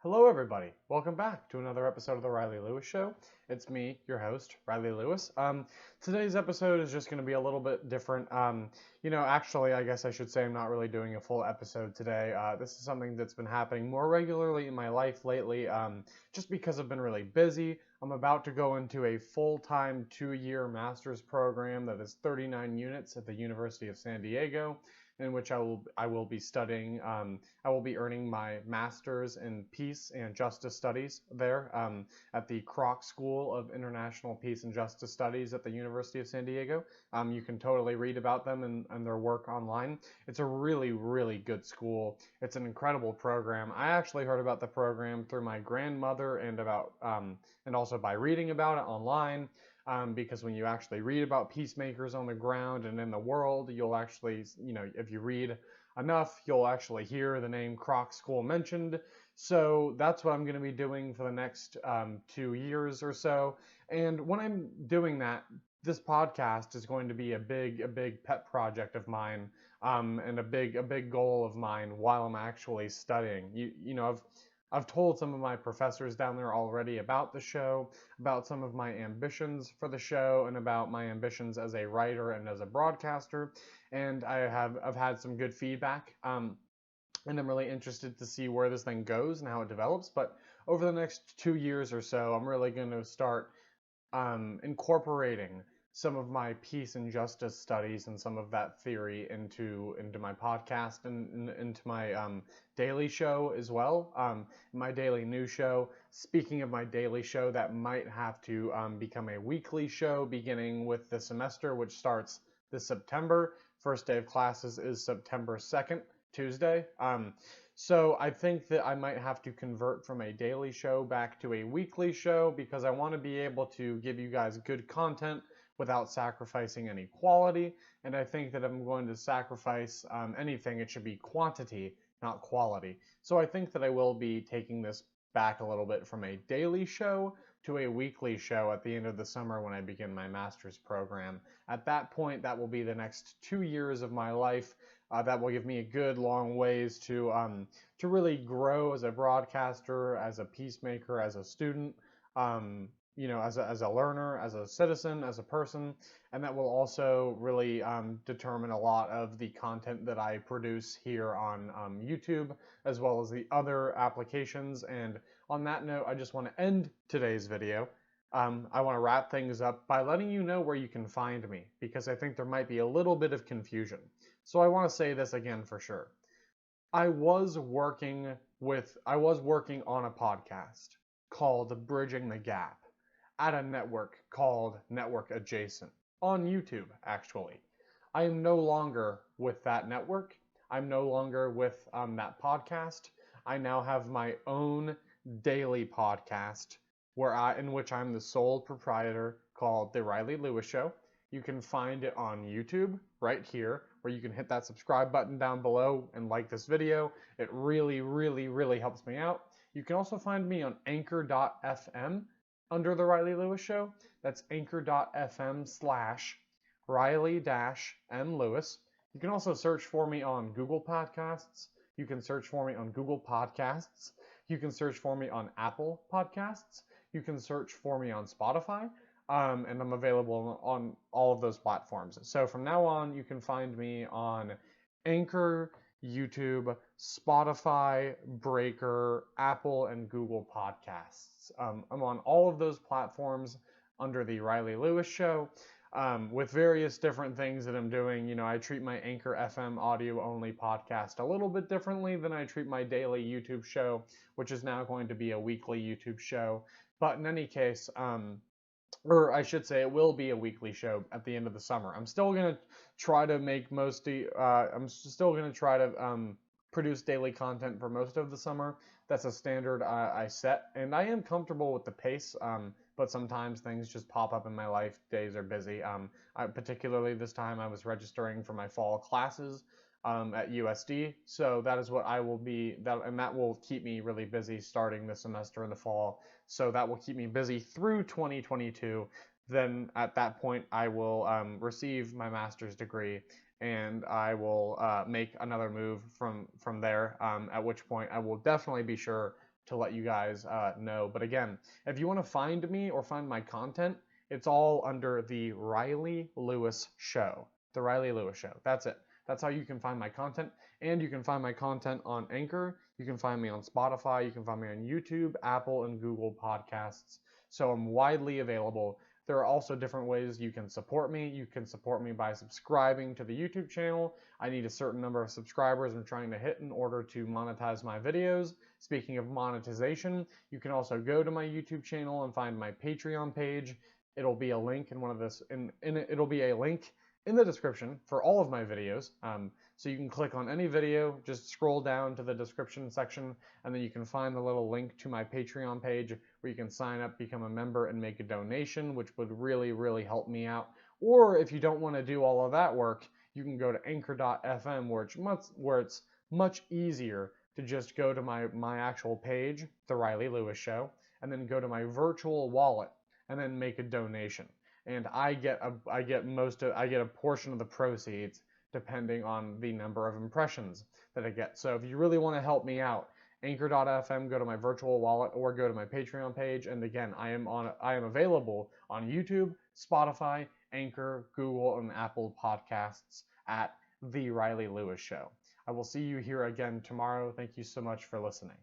Hello, everybody. Welcome back to another episode of The Riley Lewis Show. It's me, your host, Riley Lewis. Today's episode is just going to be a little bit different. Actually, I guess I should say I'm not really doing a full episode today. This is something that's been happening more regularly in my life lately, just because I've been really busy. I'm about to go into a full-time 2-year master's program that is 39 units at the University of San Diego, in which I will be studying. I will be earning my master's in peace and justice studies there at the Kroc School of International Peace and Justice Studies at the University of San Diego. You can totally read about them and their work online. It's a really, really good school. It's an incredible program. I actually heard about the program through my grandmother and also by reading about it online. Because when you actually read about peacemakers on the ground and in the world, you'll actually, if you read enough, you'll actually hear the name Kroc School mentioned. So that's what I'm going to be doing for the next 2 years or so. And when I'm doing that, this podcast is going to be a big pet project of mine, and a big goal of mine while I'm actually studying. I've told some of my professors down there already about the show, about some of my ambitions for the show, and about my ambitions as a writer and as a broadcaster. And I've had some good feedback. And I'm really interested to see where this thing goes and how it develops. But over the next 2 years or so, I'm really going to start incorporating some of my peace and justice studies and some of that theory into my podcast and into my daily show as well. My daily news show. Speaking of my daily show, that might have to become a weekly show beginning with the semester, which starts this September. First day of classes is September 2nd, Tuesday. So I think that I might have to convert from a daily show back to a weekly show because I want to be able to give you guys good content without sacrificing any quality. And I think that if I'm going to sacrifice anything, it should be quantity, not quality. So I think that I will be taking this back a little bit from a daily show to a weekly show at the end of the summer when I begin my master's program. At that point, that will be the next 2 years of my life. That will give me a good long ways to really grow as a broadcaster, as a peacemaker, as a student, as a learner, as a citizen, as a person, and that will also really determine a lot of the content that I produce here on YouTube, as well as the other applications. And on that note, I just want to end today's video. I want to wrap things up by letting you know where you can find me, because I think there might be a little bit of confusion. So I want to say this again for sure. I was working on a podcast called Bridging the Gap at a network called Network Adjacent on YouTube, actually. I am no longer with that network. I'm no longer with that podcast. I now have my own daily podcast in which I'm the sole proprietor, called The Riley Lewis Show. You can find it on YouTube right here, where you can hit that subscribe button down below and like this video. It really, really, really helps me out. You can also find me on Anchor.fm under The Riley Lewis Show. That's Anchor.fm/Riley-M Lewis. You can also search for me on Google Podcasts. You can search for me on Google Podcasts. You can search for me on Apple Podcasts. You can search for me on Spotify. And I'm available on all of those platforms. So from now on, you can find me on Anchor, YouTube, Spotify, Breaker, Apple, and Google Podcasts. I'm on all of those platforms under The Riley Lewis Show, with various different things that I'm doing. I treat my Anchor FM audio-only podcast a little bit differently than I treat my daily YouTube show, which is now going to be a weekly YouTube show. But in any case, or I should say, it will be a weekly show at the end of the summer. I'm still going to try to produce daily content for most of the summer. That's a standard I set, and I am comfortable with the pace, but sometimes things just pop up in my life. Days are busy. Particularly this time, I was registering for my fall classes at USD, so that is what I will be, and that will keep me really busy starting the semester in the fall. So that will keep me busy through 2022. Then at that point, I will receive my master's degree, and I will make another move from there, at which point I will definitely be sure to let you guys know. But again, if you want to find me or find my content, it's all under the Riley Lewis Show. The Riley Lewis Show. That's it. That's how you can find my content. And you can find my content on Anchor. You can find me on Spotify. You can find me on YouTube, Apple, and Google Podcasts. So I'm widely available. There are also different ways you can support me. You can support me by subscribing to the YouTube channel. I need a certain number of subscribers I'm trying to hit in order to monetize my videos. Speaking of monetization, you can also go to my YouTube channel and find my Patreon page. It'll be a link in one of this, it'll be a link in the description for all of my videos. So you can click on any video, just scroll down to the description section, and then you can find the little link to my Patreon page where you can sign up, become a member, and make a donation, which would really, really help me out. Or if you don't want to do all of that work, you can go to anchor.fm where it's much easier to just go to my actual page, The Riley Lewis Show, and then go to my virtual wallet and then make a donation. And I get a portion of the proceeds depending on the number of impressions that I get. So if you really want to help me out, anchor.fm, go to my virtual wallet or go to my Patreon page. And again, I am available on YouTube, Spotify, Anchor, Google, and Apple Podcasts at The Riley Lewis Show. I will see you here again tomorrow. Thank you so much for listening.